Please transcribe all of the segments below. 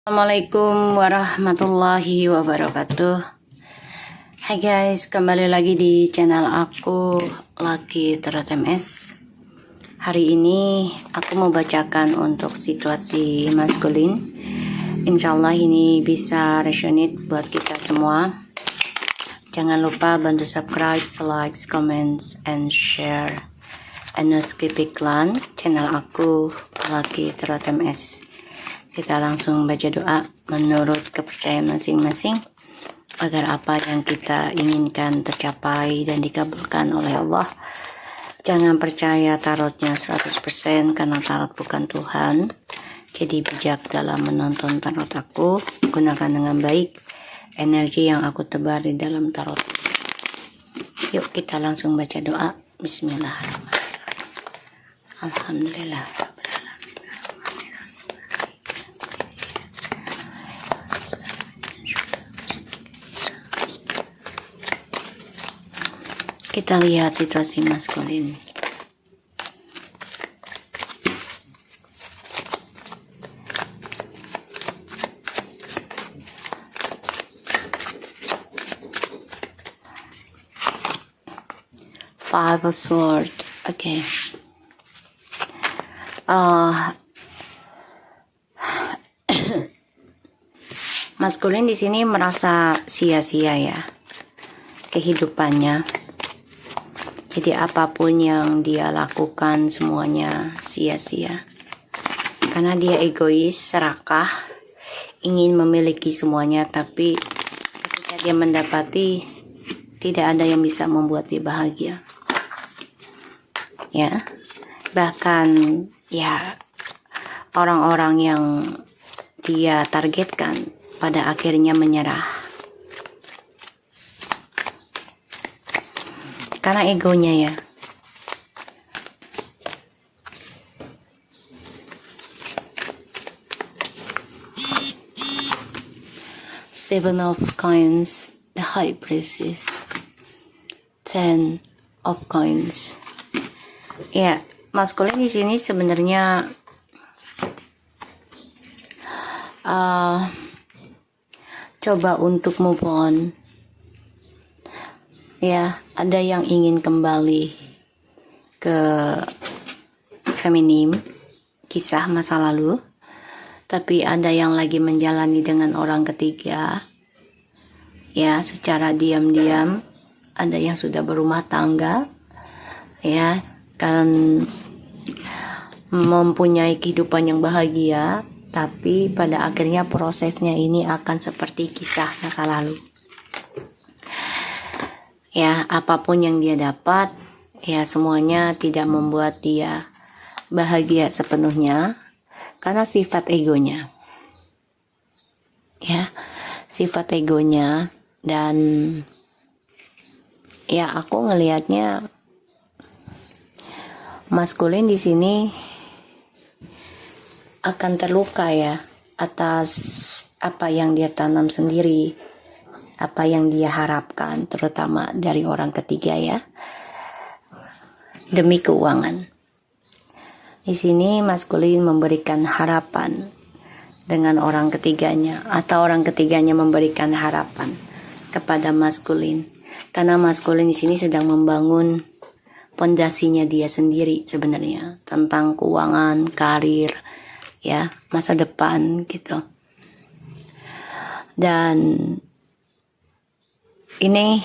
Assalamualaikum warahmatullahi wabarakatuh. Hai guys, kembali lagi di channel aku Lucky Tarot MS. Hari ini aku mau bacakan untuk situasi maskulin. Insyaallah ini bisa resonate buat kita semua. Jangan lupa bantu subscribe, like, comments, and share. And no skip iklan channel aku Lucky Tarot MS. Kita langsung baca doa menurut kepercayaan masing-masing agar apa yang kita inginkan tercapai dan dikabulkan oleh Allah. Jangan percaya tarotnya 100% karena tarot bukan Tuhan. Jadi bijak dalam menonton tarot aku. Gunakan dengan baik energi yang aku tebar di dalam tarot. Yuk kita langsung baca doa. Bismillahirrahmanirrahim. Alhamdulillah. Kita lihat situasi maskulin. Five of Swords. Oke. Maskulin di sini merasa sia-sia ya kehidupannya. Jadi apapun yang dia lakukan semuanya sia-sia. Karena dia egois, serakah, ingin memiliki semuanya, tapi ketika dia mendapati tidak ada yang bisa membuat dia bahagia. Ya. Bahkan ya orang-orang yang dia targetkan pada akhirnya menyerah. Karena egonya ya. Seven of Coins, the High Priestess, Ten of Coins. Ya, maskulin di sini sebenarnya coba untuk move on. Ya, ada yang ingin kembali ke feminim, kisah masa lalu, tapi ada yang lagi menjalani dengan orang ketiga. Ya, secara diam-diam, ada yang sudah berumah tangga, ya, kan mempunyai kehidupan yang bahagia, tapi pada akhirnya prosesnya ini akan seperti kisah masa lalu. Ya, apapun yang dia dapat, ya semuanya tidak membuat dia bahagia sepenuhnya karena sifat egonya. Ya, sifat egonya, dan ya aku ngelihatnya maskulin di sini akan terluka ya atas apa yang dia tanam sendiri. Apa yang dia harapkan, terutama dari orang ketiga ya, demi keuangan. Di sini maskulin memberikan harapan dengan orang ketiganya, atau orang ketiganya memberikan harapan kepada maskulin, karena maskulin di sini sedang membangun pondasinya dia sendiri sebenarnya tentang keuangan, karir, ya masa depan gitu. Dan ini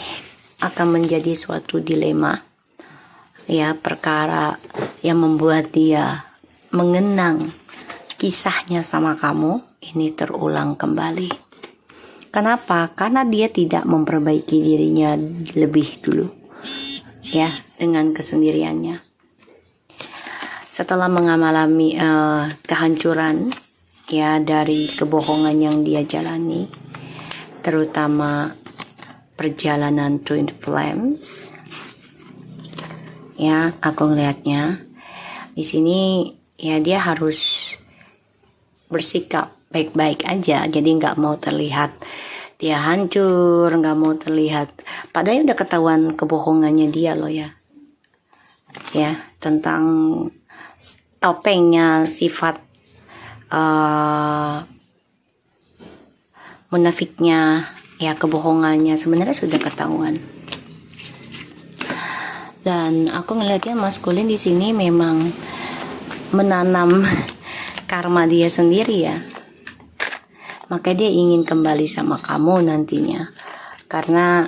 akan menjadi suatu dilema, ya, perkara yang membuat dia mengenang kisahnya sama kamu ini terulang kembali. Kenapa? Karena dia tidak memperbaiki dirinya lebih dulu, ya, dengan kesendiriannya. Setelah mengalami kehancuran, ya, dari kebohongan yang dia jalani, terutama perjalanan Twin Flames. Ya, aku ngelihatnya di sini ya dia harus bersikap baik-baik aja. Jadi nggak mau terlihat dia hancur, nggak mau terlihat. Padahal udah ketahuan kebohongannya dia loh ya. Ya, tentang topengnya sifat munafiknya, ya kebohongannya sebenarnya sudah ketahuan. Dan aku ngelihatnya maskulin di sini memang menanam karma dia sendiri ya. Maka dia ingin kembali sama kamu nantinya. Karena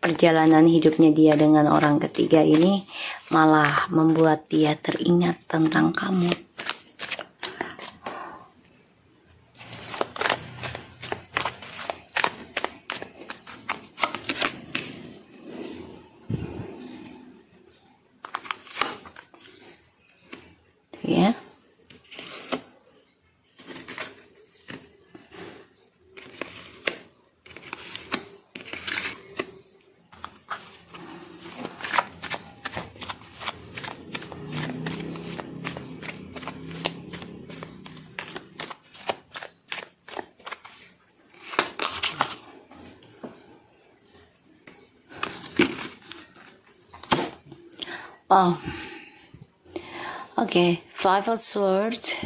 perjalanan hidupnya dia dengan orang ketiga ini malah membuat dia teringat tentang kamu. Ya. Oh. Okay, Five of Swords,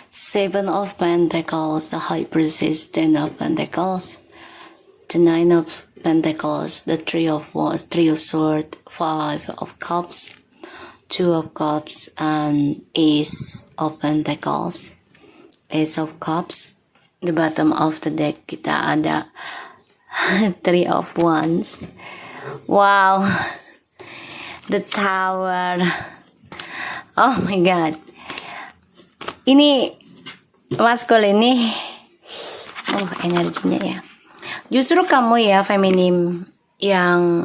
Seven of Pentacles, the High Priestess, Ten of Pentacles, the Nine of Pentacles, the Three of Wands, Three of Swords, Five of Cups, Two of Cups, and Ace of Pentacles. Ace of Cups, the bottom of the deck kita ada Three of Wands. Wow, the Tower. Oh my god, ini maskul ini energinya ya, justru kamu ya feminim yang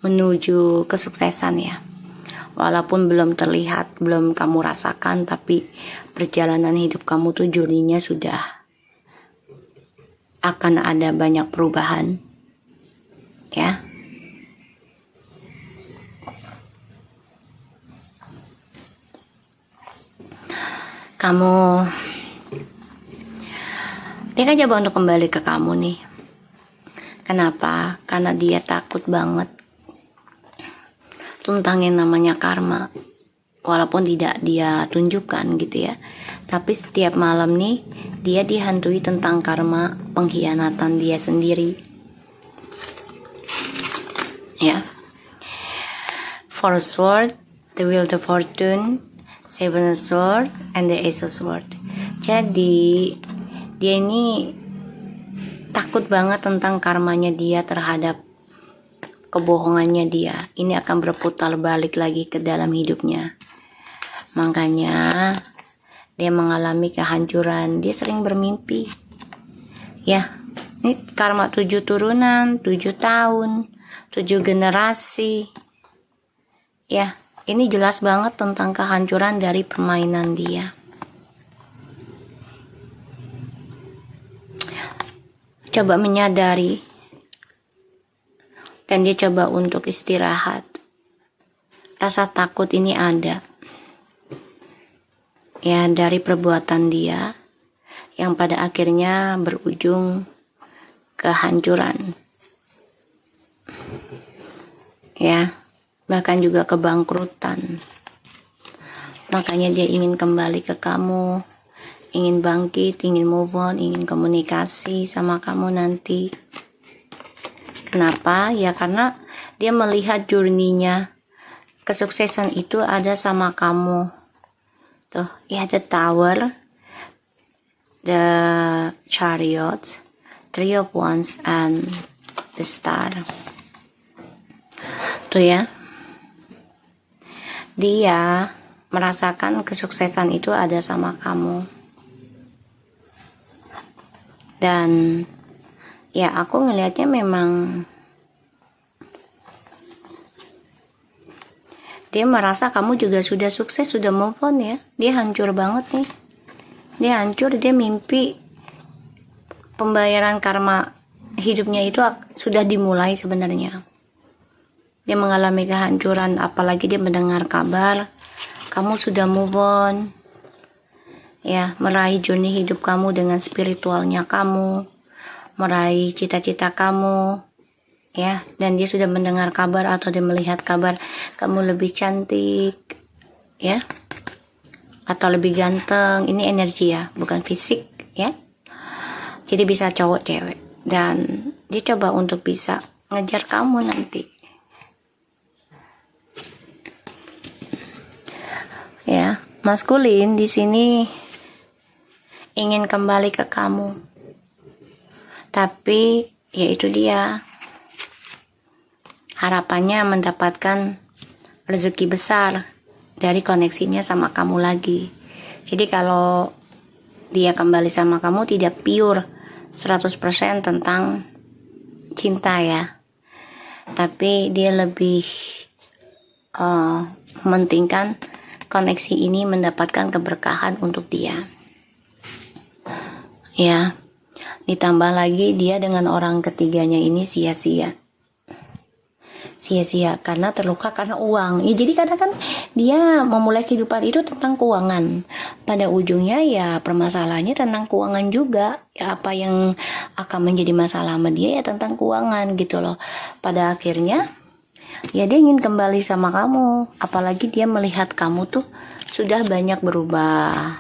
menuju kesuksesan ya, walaupun belum terlihat, belum kamu rasakan, tapi perjalanan hidup kamu tuh journey-nya sudah akan ada banyak perubahan ya. Kamu, dia kan coba untuk kembali ke kamu nih. Kenapa? Karena dia takut banget tentang yang namanya karma. Walaupun tidak dia tunjukkan gitu ya. Tapi setiap malam nih, dia dihantui tentang karma pengkhianatan dia sendiri. Ya. Four of Swords, the Wheel of Fortune, Seven of Swords, and the Ace of Swords. Jadi dia ini takut banget tentang karmanya dia terhadap kebohongannya dia. Ini akan berputar balik lagi ke dalam hidupnya. Makanya dia mengalami kehancuran. Dia sering bermimpi. Ya, ini karma 7 turunan, 7 tahun, 7 generasi. Ya, ini jelas banget tentang kehancuran dari permainan dia. Coba menyadari. Dan dia coba untuk istirahat. Rasa takut ini ada. Ya, dari perbuatan dia. Yang pada akhirnya berujung kehancuran. Ya. Bahkan juga kebangkrutan. Makanya dia ingin kembali ke kamu, ingin bangkit, ingin move on, ingin komunikasi sama kamu nanti. Kenapa? Ya karena dia melihat journey-nya, kesuksesan itu ada sama kamu. Tuh, ya, the Tower, the Chariot, Three of Wands, and the Star. Tuh ya. Dia merasakan kesuksesan itu ada sama kamu. Dan ya aku ngelihatnya memang dia merasa kamu juga sudah sukses, sudah move on ya. Dia hancur banget nih. Dia hancur, dia mimpi pembayaran karma hidupnya itu sudah dimulai sebenarnya. Dia mengalami kehancuran, apalagi dia mendengar kabar kamu sudah move on. Ya, meraih journey hidup kamu dengan spiritualnya kamu, meraih cita-cita kamu. Ya, dan dia sudah mendengar kabar atau dia melihat kabar kamu lebih cantik, ya. Atau lebih ganteng. Ini energi ya, bukan fisik, ya. Jadi bisa cowok cewek, dan dia coba untuk bisa ngejar kamu nanti. Ya, maskulin di sini ingin kembali ke kamu. Tapi ya itu dia. Harapannya mendapatkan rezeki besar dari koneksinya sama kamu lagi. Jadi kalau dia kembali sama kamu tidak pure 100% tentang cinta ya. Tapi dia lebih mementingkan koneksi ini mendapatkan keberkahan untuk dia. Ya, ditambah lagi dia dengan orang ketiganya ini sia-sia karena terluka karena uang. Ya, jadi kadang kan dia memulai kehidupan itu tentang keuangan. Pada ujungnya ya permasalahannya tentang keuangan juga. Ya, apa yang akan menjadi masalah sama dia ya tentang keuangan gitu loh. Pada akhirnya ya dia ingin kembali sama kamu, apalagi dia melihat kamu tuh sudah banyak berubah,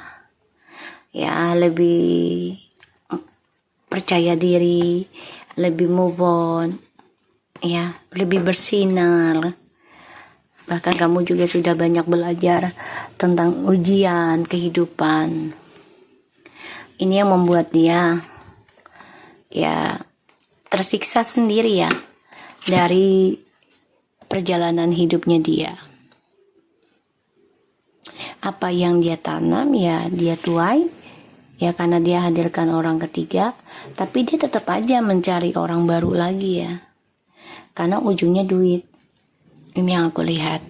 ya lebih percaya diri, lebih move on, ya lebih bersinar. Bahkan kamu juga sudah banyak belajar tentang ujian kehidupan. Ini yang membuat dia ya tersiksa sendiri ya dari perjalanan hidupnya dia. Apa yang dia tanam ya dia tuai, ya karena dia hadirkan orang ketiga, tapi dia tetap aja mencari orang baru lagi ya, karena ujungnya duit. Ini yang aku lihat.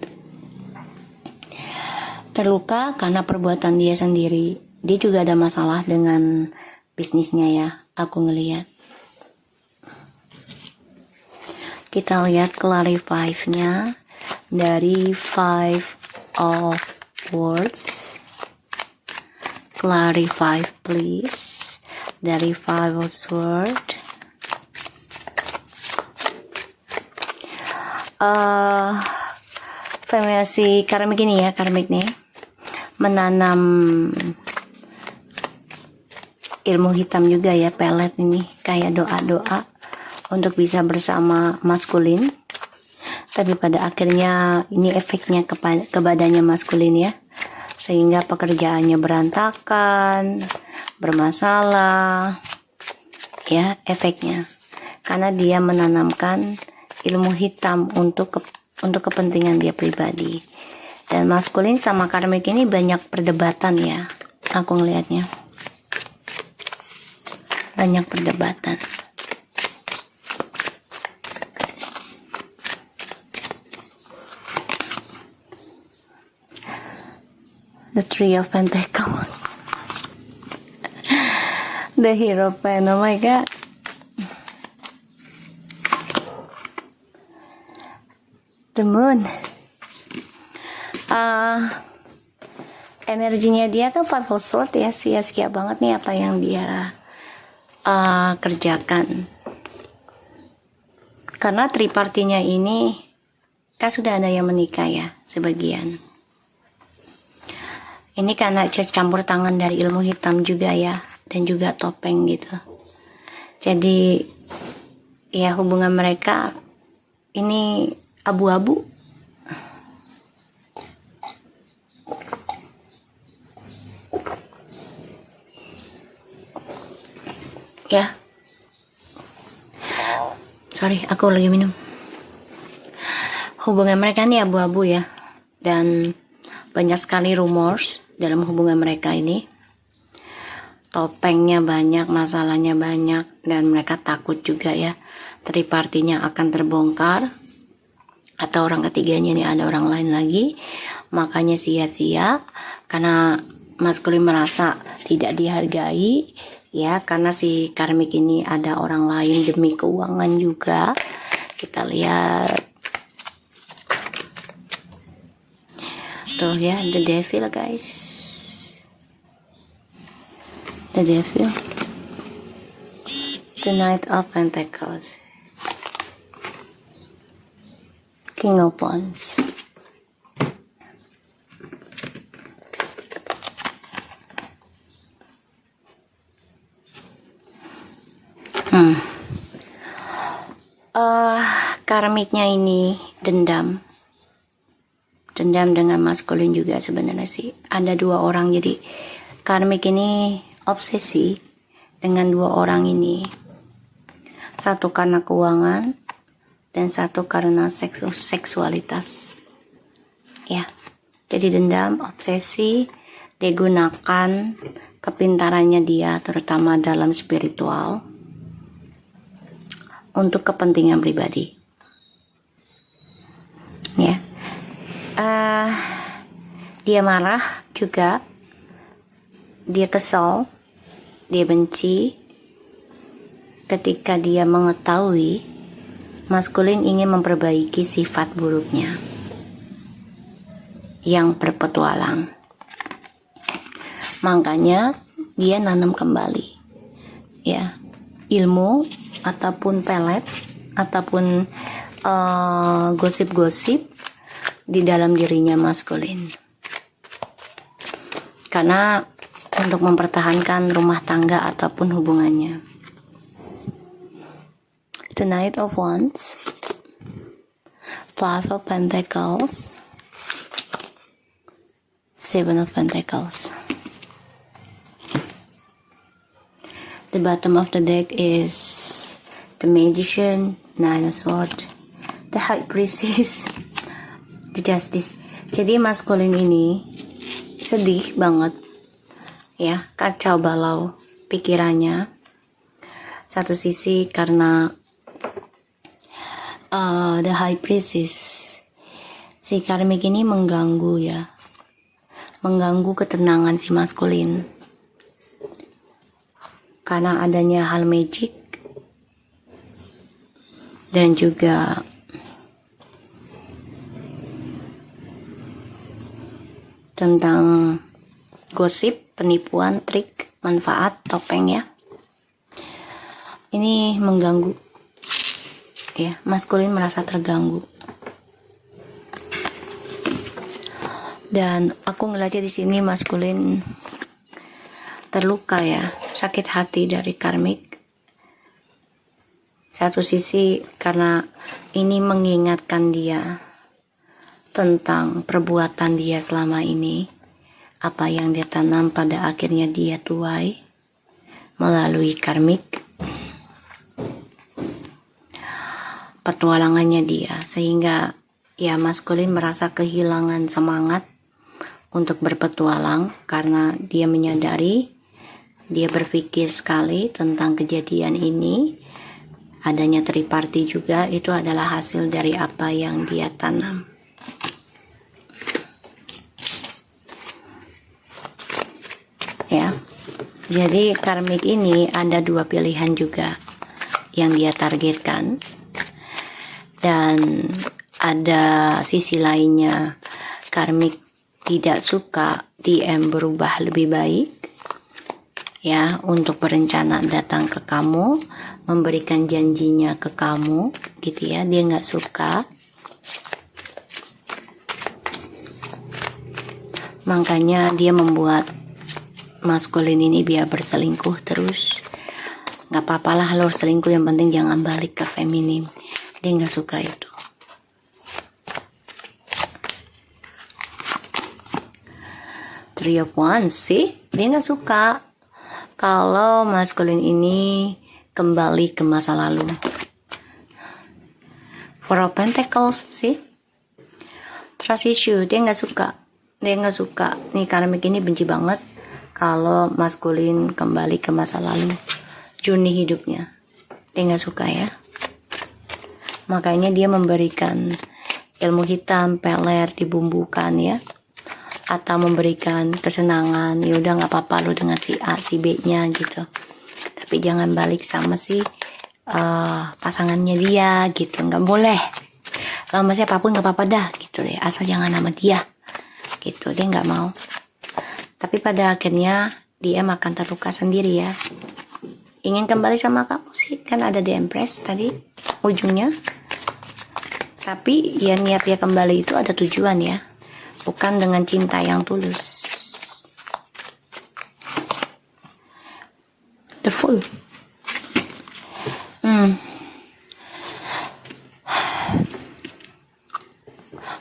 Terluka karena perbuatan dia sendiri. Dia juga ada masalah dengan bisnisnya ya, aku ngelihat. Kita lihat clarify-nya dari 5 of words. Clarify please dari 5 of words. Si karmik ini ya, karmik nih menanam ilmu hitam juga ya, pelet ini kayak doa-doa untuk bisa bersama maskulin, tapi pada akhirnya ini efeknya ke badannya maskulin ya, sehingga pekerjaannya berantakan, bermasalah ya efeknya, karena dia menanamkan ilmu hitam untuk kepentingan dia pribadi. Dan maskulin sama karmik ini banyak perdebatan ya, aku ngelihatnya banyak perdebatan. The Three of Pentacles. The Hierophant, oh my god. The Moon. Energinya dia kan Five of Swords ya, sia-sia banget nih apa yang dia kerjakan. Karena tripartinya ini kan sudah ada yang menikah ya, sebagian. Ini karena campur tangan dari ilmu hitam juga ya, dan juga topeng gitu. Jadi ya hubungan mereka ini abu-abu. Ya. Sorry, aku lagi minum. Hubungan mereka ini abu-abu ya. Dan banyak sekali rumors dalam hubungan mereka ini. Topengnya banyak, masalahnya banyak, dan mereka takut juga ya tripartinya akan terbongkar, atau orang ketiganya ini ada orang lain lagi. Makanya sia-sia karena maskulin merasa tidak dihargai ya, karena si karmik ini ada orang lain demi keuangan juga. Kita lihat tuh ya, the devil guys, the devil, the Knight of Pentacles, King of Wands. Karmiknya ini dendam dengan maskulin juga sebenarnya sih. Ada 2 orang, jadi karmik ini obsesi dengan 2 orang ini. Satu karena keuangan dan satu karena seksualitas. Ya. Jadi dendam, obsesi, digunakan kepintarannya dia terutama dalam spiritual untuk kepentingan pribadi. Ya. Dia marah juga, dia kesal, dia benci ketika dia mengetahui maskulin ingin memperbaiki sifat buruknya yang berpetualang. Makanya dia nanam kembali ya ilmu ataupun pelet ataupun gosip-gosip di dalam dirinya maskulin, karena untuk mempertahankan rumah tangga ataupun hubungannya. The Knight of Wands, 5 of Pentacles, 7 of Pentacles. The bottom of the deck is the Magician, 9 of Swords, the High Priestess, the Justice. Jadi maskulin ini sedih banget ya, kacau balau pikirannya. Satu sisi karena the High Priestess, si karmik ini mengganggu ya, mengganggu ketenangan si maskulin karena adanya hal magic dan juga tentang gosip, penipuan, trik, manfaat, topeng ya. Ini mengganggu ya, maskulin merasa terganggu. Dan aku ngeliatnya di sini maskulin terluka ya, sakit hati dari karmik. Satu sisi karena ini mengingatkan dia tentang perbuatan dia selama ini, apa yang dia tanam pada akhirnya dia tuai melalui karmik, petualangannya dia, sehingga ya maskulin merasa kehilangan semangat untuk berpetualang karena dia menyadari, dia berpikir sekali tentang kejadian ini, adanya triparti juga itu adalah hasil dari apa yang dia tanam. Ya, jadi karmik ini ada 2 pilihan juga yang dia targetkan, dan ada sisi lainnya karmik tidak suka DM berubah lebih baik ya, untuk berencana datang ke kamu, memberikan janjinya ke kamu gitu ya, dia nggak suka. Makanya dia membuat maskulin ini biar berselingkuh terus. Nggak apa-apalah lo selingkuh, yang penting jangan balik ke feminim. Dia nggak suka itu. Three of Wands sih, dia nggak suka kalau maskulin ini kembali ke masa lalu. Four of Pentacles sih, trust issue, dia nggak suka. Nih karmik ini benci banget kalau maskulin kembali ke masa lalu, journey hidupnya. Dia nggak suka ya. Makanya dia memberikan ilmu hitam, pelet, dibumbukan ya, atau memberikan kesenangan. Ya udah nggak apa-apa lo dengan si A, si B-nya gitu. Tapi jangan balik sama si pasangannya dia gitu, nggak boleh. Sama siapapun nggak apa-apa dah gitu deh, asal jangan sama dia gitu. Dia nggak mau. Tapi pada akhirnya dia akan terluka sendiri ya. Ingin kembali sama kamu sih, kan ada The Empress tadi ujungnya. Tapi ya niat dia kembali itu ada tujuan ya, bukan dengan cinta yang tulus. The Fool,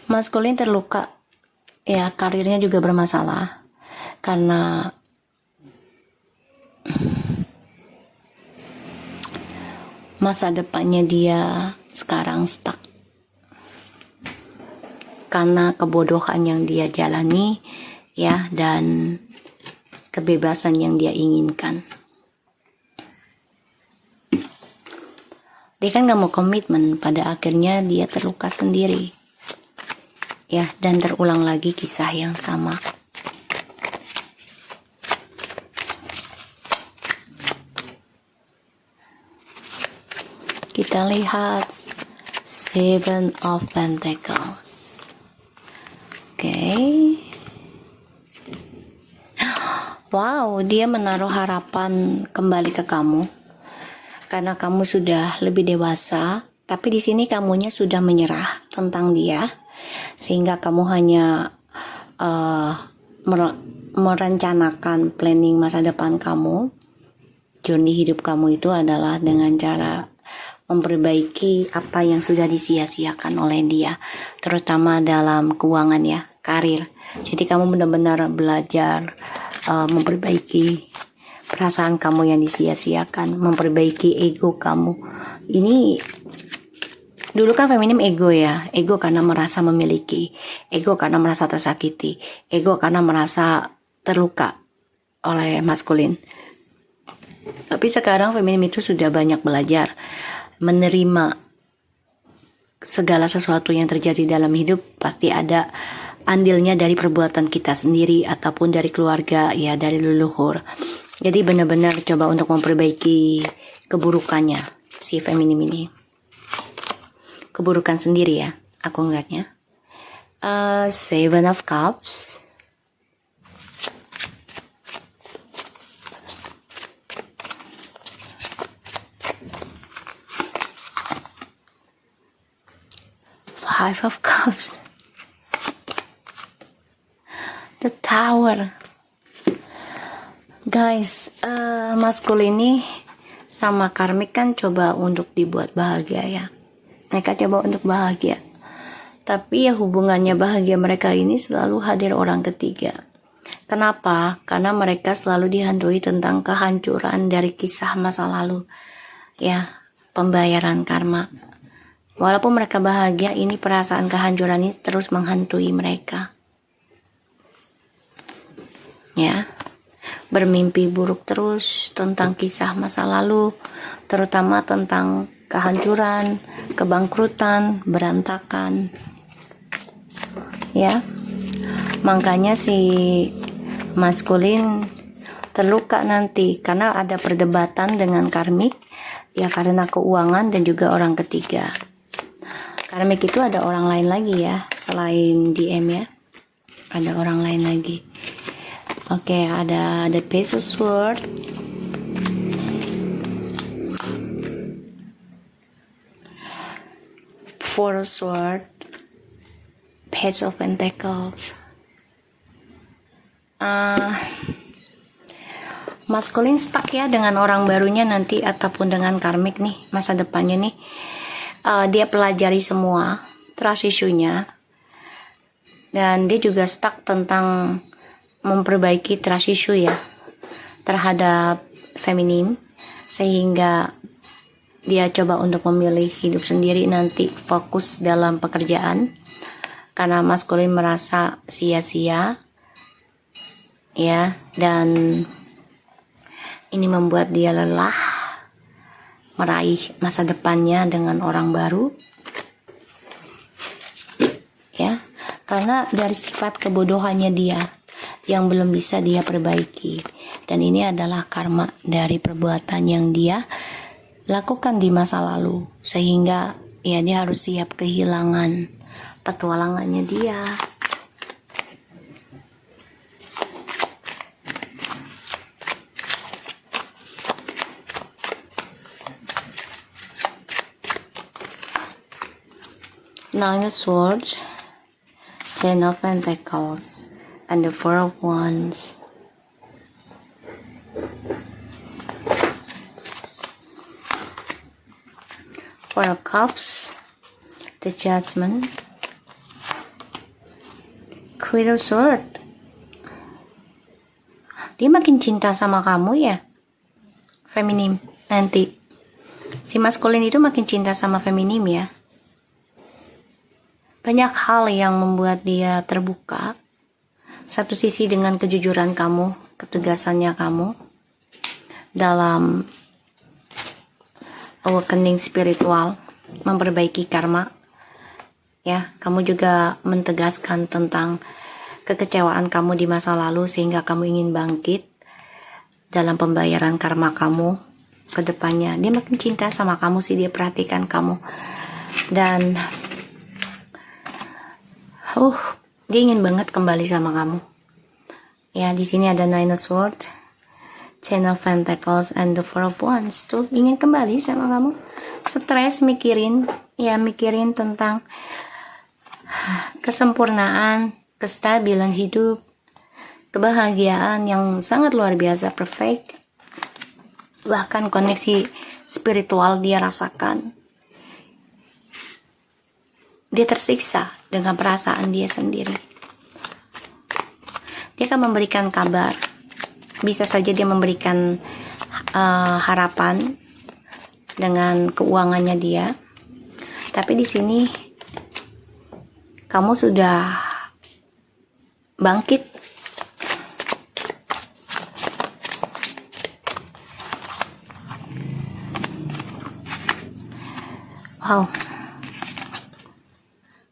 Maskulin terluka, ya, karirnya juga bermasalah karena masa depannya dia sekarang stuck karena kebodohan yang dia jalani, ya, dan kebebasan yang dia inginkan. Dia kan gak mau komitmen, pada akhirnya dia terluka sendiri, ya, dan terulang lagi kisah yang sama. Kita lihat Seven of Pentacles. Oke. Wow, dia menaruh harapan kembali ke kamu karena kamu sudah lebih dewasa, tapi di sini kamunya sudah menyerah tentang dia, sehingga kamu hanya merencanakan planning masa depan kamu. Journey hidup kamu itu adalah dengan cara memperbaiki apa yang sudah disia-siakan oleh dia, terutama dalam keuangan, ya, karir. Jadi kamu benar-benar belajar memperbaiki perasaan kamu yang disia-siakan, memperbaiki ego kamu. Ini dulu kan feminim ego, ya, ego karena merasa memiliki, ego karena merasa tersakiti, ego karena merasa terluka oleh maskulin. Tapi sekarang feminim itu sudah banyak belajar menerima segala sesuatu yang terjadi dalam hidup. Pasti ada andilnya dari perbuatan kita sendiri ataupun dari keluarga, ya, dari leluhur. Jadi benar-benar coba untuk memperbaiki keburukannya si feminim ini, keburukan sendiri, ya, aku ngeliatnya. Seven of Cups. Five of Cups. The Tower. Guys, maskulin ini sama karmik kan coba untuk dibuat bahagia, ya. Mereka coba untuk bahagia. Tapi ya hubungannya bahagia mereka ini selalu hadir orang ketiga. Kenapa? Karena mereka selalu dihantui tentang kehancuran dari kisah masa lalu, ya, pembayaran karma. Walaupun mereka bahagia, ini perasaan kehancuran ini terus menghantui mereka, ya. Bermimpi buruk terus tentang kisah masa lalu, terutama tentang kehancuran, kebangkrutan, berantakan, ya. Makanya si maskulin terluka nanti karena ada perdebatan dengan karmik, ya, karena keuangan dan juga orang ketiga. Karmik itu ada orang lain lagi, ya, selain DM, ya, ada orang lain lagi. Oke, ada the Page of Swords, Four of Swords, Page of Pentacles. Maskulin stuck, ya, dengan orang barunya nanti ataupun dengan karmik nih, masa depannya nih. Dia pelajari semua trust issue-nya, dan dia juga stuck tentang memperbaiki trust issue, ya, terhadap feminim, sehingga dia coba untuk memilih hidup sendiri nanti, fokus dalam pekerjaan karena maskulin merasa sia-sia, ya, dan ini membuat dia lelah meraih masa depannya dengan orang baru, ya, karena dari sifat kebodohannya dia yang belum bisa dia perbaiki, dan ini adalah karma dari perbuatan yang dia lakukan di masa lalu, sehingga, ya, dia harus siap kehilangan petualangannya dia. Nine of Swords, Ten of Pentacles, and the Four of Wands. Four of Cups, the Judgment, Queen of Swords. Dia makin cinta sama kamu ya, feminim. Nanti si maskulin itu makin cinta sama feminim ya. Banyak hal yang membuat dia terbuka. Satu sisi dengan kejujuran kamu, ketegasannya kamu dalam awakening spiritual, memperbaiki karma. Ya, kamu juga mentegaskan tentang kekecewaan kamu di masa lalu sehingga kamu ingin bangkit dalam pembayaran karma kamu ke depannya. Dia makin cinta sama kamu sih, dia perhatikan kamu. Dan dia ingin banget kembali sama kamu. Ya, di sini ada Nine of Swords, Ten of Pentacles, and the Four of Wands. Tuh, ingin kembali sama kamu. Stres mikirin tentang kesempurnaan, kestabilan hidup, kebahagiaan yang sangat luar biasa, perfect. Bahkan koneksi spiritual dia rasakan. Dia tersiksa dengan perasaan dia sendiri. Dia akan memberikan kabar. Bisa saja dia memberikan harapan dengan keuangannya dia. Tapi di sini kamu sudah bangkit. Wow.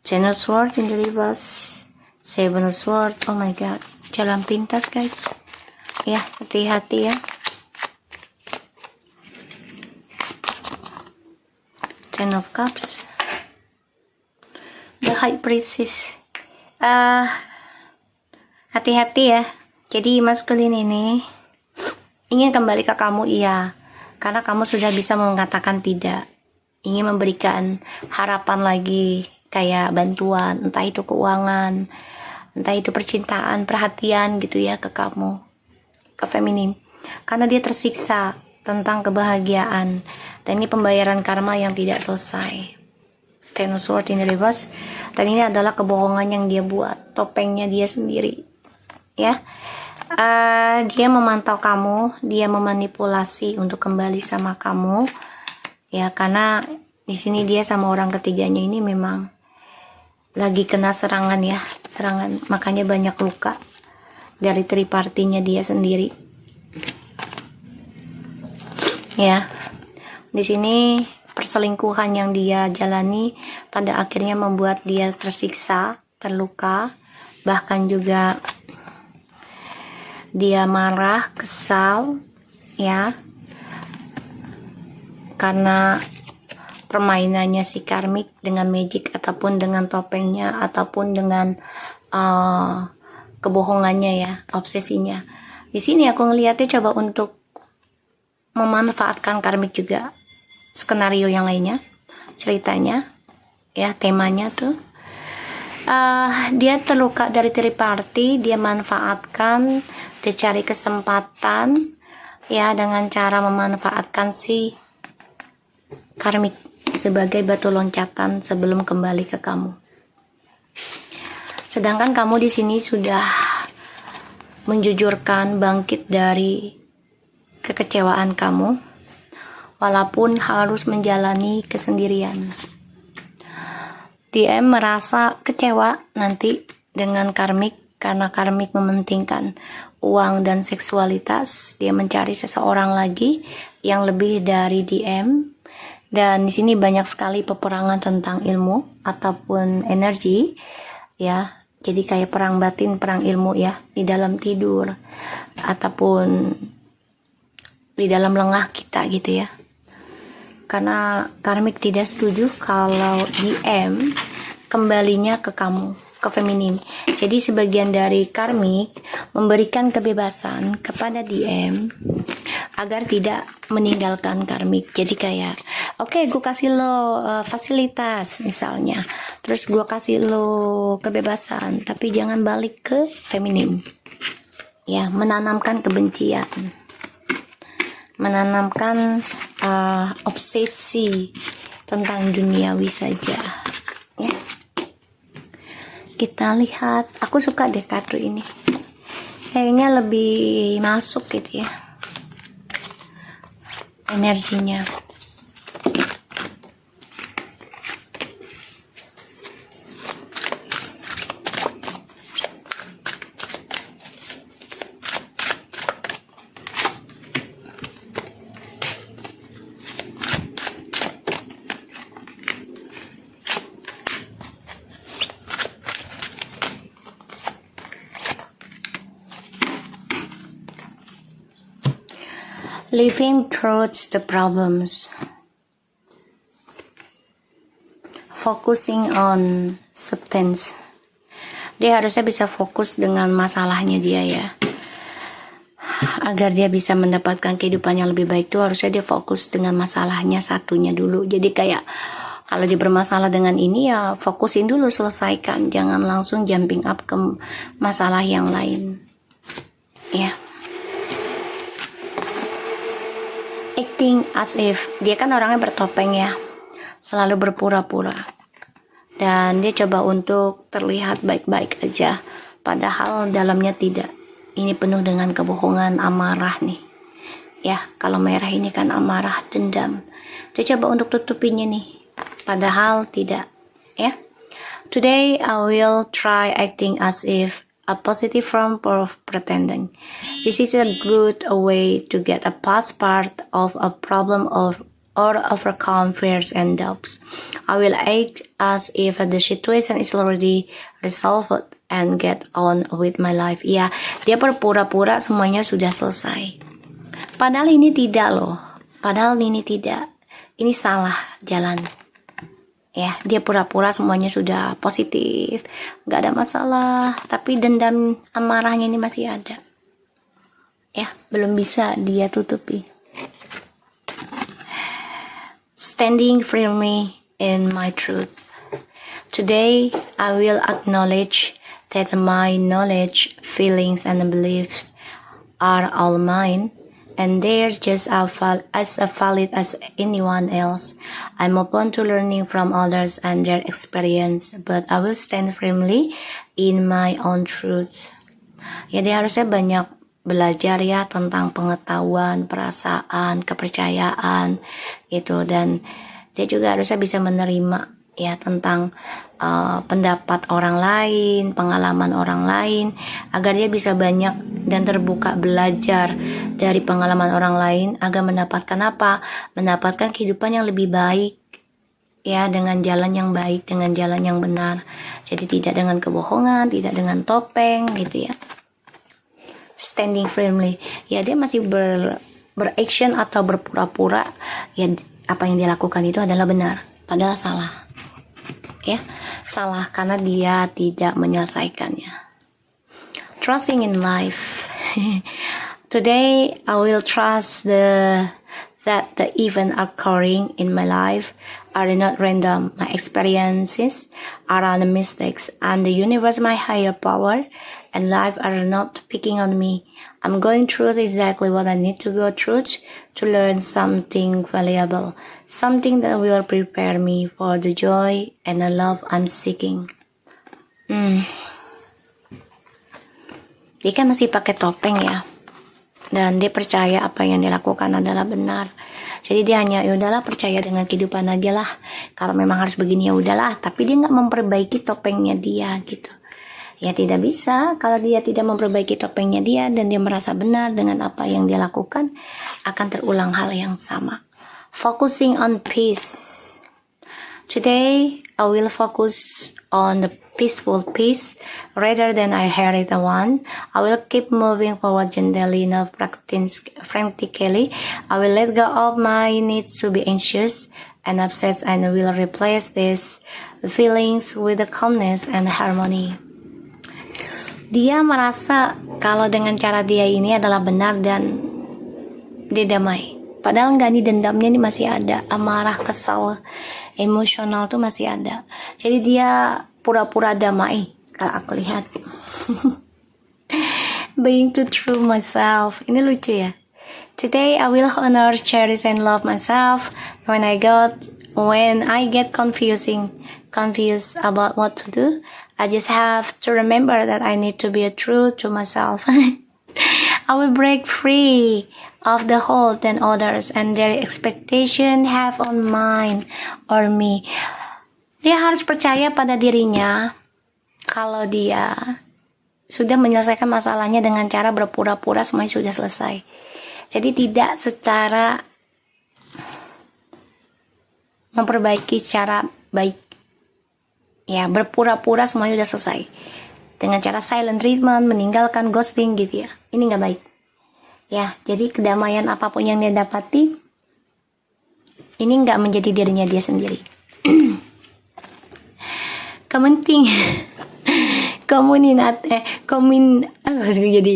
Ten of Swords in the reverse, Seven of Swords. Oh my god, jalan pintas guys. Ya, hati-hati ya. Ten of Cups, the High Priestess. Hati-hati ya. Jadi maskulin ini ingin kembali ke kamu, iya, karena kamu sudah bisa mengatakan tidak. Ingin memberikan harapan lagi, kayak bantuan, entah itu keuangan, entah itu percintaan, perhatian gitu ya ke kamu, ke feminim. Karena dia tersiksa tentang kebahagiaan, dan ini pembayaran karma yang tidak selesai. Ten of Swords in the reverse, dan ini adalah kebohongan yang dia buat, topengnya dia sendiri. Ya, dia memantau kamu, dia memanipulasi untuk kembali sama kamu. Ya, karena di sini dia sama orang ketiganya ini memang lagi kena serangan ya, makanya banyak luka dari tripartinya dia sendiri. Ya, di sini perselingkuhan yang dia jalani pada akhirnya membuat dia tersiksa, terluka, bahkan juga dia marah, kesal, ya, karena permainannya si karmik dengan magic ataupun dengan topengnya ataupun dengan kebohongannya ya, obsesinya. Di sini aku ngelihatnya coba untuk memanfaatkan karmik juga. Skenario yang lainnya, ceritanya, ya, temanya tuh. Dia terluka dari triparty, dia manfaatkan, dia cari kesempatan, ya, dengan cara memanfaatkan si karmik sebagai batu loncatan sebelum kembali ke kamu. Sedangkan kamu di sini sudah menjujurkan, bangkit dari kekecewaan kamu, walaupun harus menjalani kesendirian. DM merasa kecewa nanti dengan karmik, karena karmik mementingkan uang dan seksualitas. Dia mencari seseorang lagi yang lebih dari DM. Dan di sini banyak sekali peperangan tentang ilmu ataupun energi, ya. Jadi kayak perang batin, perang ilmu ya, di dalam tidur ataupun di dalam lengah kita gitu ya. Karena karmik tidak setuju kalau DM kembalinya ke kamu, ke feminim. Jadi sebagian dari karmik memberikan kebebasan kepada DM agar tidak meninggalkan karmik. Jadi kayak, oke, gue kasih lo fasilitas misalnya, terus gue kasih lo kebebasan, tapi jangan balik ke feminim. Ya, menanamkan kebencian, menanamkan obsesi tentang duniawi saja ya. Kita lihat, aku suka deh kartu ini, kayaknya lebih masuk gitu ya energinya. Living through the problems, focusing on substance. Dia harusnya bisa fokus dengan masalahnya dia ya, agar dia bisa mendapatkan kehidupan yang lebih baik tuh harusnya dia fokus dengan masalahnya satunya dulu. Jadi kayak kalau dia bermasalah dengan ini ya fokusin dulu, selesaikan, jangan langsung jumping up ke masalah yang lain ya. Acting as if, dia kan orangnya bertopeng ya, selalu berpura-pura, dan dia coba untuk terlihat baik-baik aja, padahal dalamnya tidak. Ini penuh dengan kebohongan, amarah nih ya. Kalau merah ini kan amarah, dendam. Dia coba untuk tutupinya nih, padahal tidak ya. Today I will try acting as if a positive form of pretending. This is a good way to get a past part of a problem or overcome fears and doubts. I will act as if the situation is already resolved and get on with my life. Ya, dia berpura-pura semuanya sudah selesai. Padahal ini tidak loh. Padahal ini tidak. Ini salah jalan. Ya, dia pura-pura semuanya sudah positif, nggak ada masalah, tapi dendam amarahnya ini masih ada. Ya, belum bisa dia tutupi. Standing firmly in my truth. Today, I will acknowledge that my knowledge, feelings, and beliefs are all mine, and they're just as valid as anyone else. I'm open to learning from others and their experience, but I will stand firmly in my own truth. Ya, dia harusnya banyak belajar ya tentang pengetahuan, perasaan, kepercayaan gitu, dan dia juga harusnya bisa menerima ya tentang pendapat orang lain, pengalaman orang lain, agar dia bisa banyak dan terbuka belajar dari pengalaman orang lain, agar mendapatkan apa? Mendapatkan kehidupan yang lebih baik ya, dengan jalan yang baik, dengan jalan yang benar. Jadi tidak dengan kebohongan, tidak dengan topeng gitu ya. Standing firmly, ya dia masih beraction atau berpura-pura ya apa yang dia lakukan itu adalah benar, padahal salah. Ya, salah karena dia tidak menyelesaikannya. Trusting in life. Today I will trust that the event occurring in my life are not random. My experiences are not mistakes, and the universe, my higher power, and life are not picking on me. I'm going through exactly what I need to go through to learn something valuable, something that will prepare me for the joy and the love I'm seeking. Dia kan masih pakai topeng ya, dan dia percaya apa yang dia lakukan adalah benar. Jadi dia hanya ya udahlah, percaya dengan kehidupan aja lah. Kalau memang harus begini ya udahlah, tapi dia nggak memperbaiki topengnya dia gitu. Ya tidak bisa kalau dia tidak memperbaiki topengnya dia dan dia merasa benar dengan apa yang dia lakukan, akan terulang hal yang sama. Focusing on peace. Today I will focus on the peaceful peace rather than I hurried one. I will keep moving forward gently, not frantically. I will let go of my needs to be anxious and upset, and will replace these feelings with the calmness and harmony. Dia merasa kalau dengan cara dia ini adalah benar dan dia damai. Padahal enggak, nih dendamnya ini masih ada, amarah, kesal, emosional tuh masih ada. Jadi dia pura-pura damai kalau aku lihat. Being too true myself. Ini lucu ya. Today I will honor, cherish, and love myself. When I got when I get confused about what to do, I just have to remember that I need to be true to myself. I will break free of the hold that others and their expectation have on mine or me. Dia harus percaya pada dirinya kalau dia sudah menyelesaikan masalahnya dengan cara berpura-pura semuanya sudah selesai. Jadi tidak secara memperbaiki secara baik. Ya, berpura-pura semuanya sudah selesai. Dengan cara silent treatment, meninggalkan ghosting gitu ya. Ini nggak baik. Ya, jadi kedamaian apapun yang dia dapati, ini nggak menjadi dirinya dia sendiri. Kepenting. Jadi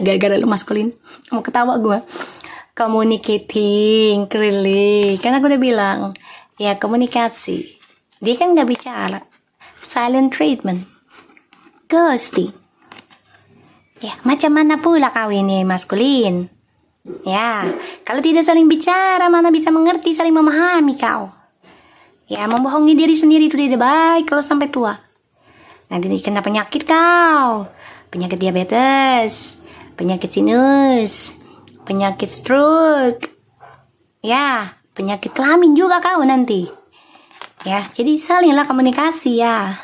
gara-gara lu maskulin mau ketawa gue. Communicating clearly, kan aku udah bilang ya, komunikasi. Dia kan nggak bicara, silent treatment, ghosting. Ya, macam mana pula kau ini maskulin? Ya, kalau tidak saling bicara, mana bisa mengerti, saling memahami kau. Ya, membohongi diri sendiri itu tidak baik kalau sampai tua. Nanti kena penyakit kau. Penyakit diabetes, penyakit sinus, penyakit stroke. Ya, penyakit kelamin juga kau nanti. Ya, jadi salinglah komunikasi ya.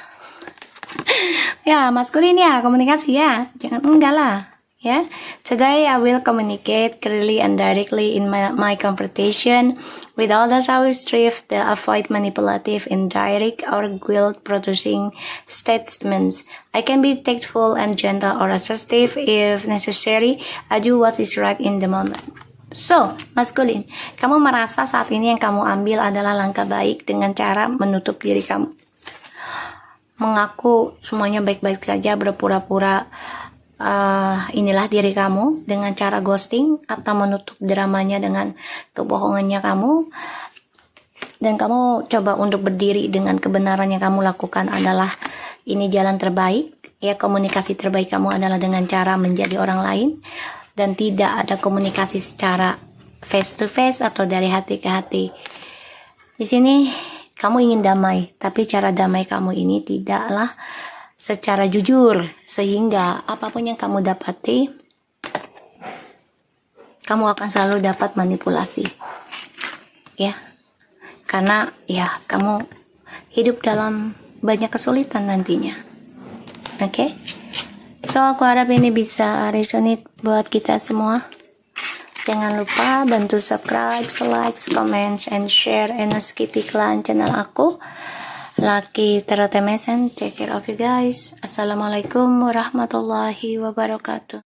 Ya, maskulin ya, komunikasi ya. Jangan enggak lah. Ya, today I will communicate clearly and directly in my confrontation with others. I will strive to avoid manipulative, indirect, or guilt-producing statements. I can be tactful and gentle or assertive if necessary. I do what is right in the moment. So, maskulin, kamu merasa saat ini yang kamu ambil adalah langkah baik dengan cara menutup diri kamu, mengaku semuanya baik-baik saja, berpura-pura inilah diri kamu dengan cara ghosting atau menutup dramanya dengan kebohongannya kamu, dan kamu coba untuk berdiri dengan kebenaran yang kamu lakukan adalah ini jalan terbaik ya. Komunikasi terbaik kamu adalah dengan cara menjadi orang lain dan tidak ada komunikasi secara face to face atau dari hati ke hati. Di sini kamu ingin damai, tapi cara damai kamu ini tidaklah secara jujur, sehingga apapun yang kamu dapati, kamu akan selalu dapat manipulasi. Ya, karena ya kamu hidup dalam banyak kesulitan nantinya. Oke? So, aku harap ini bisa resonate buat kita semua. Jangan lupa bantu subscribe, like, comment, and share, and skip iklan channel aku. Lucky Teratemesan, take care of you guys. Assalamualaikum warahmatullahi wabarakatuh.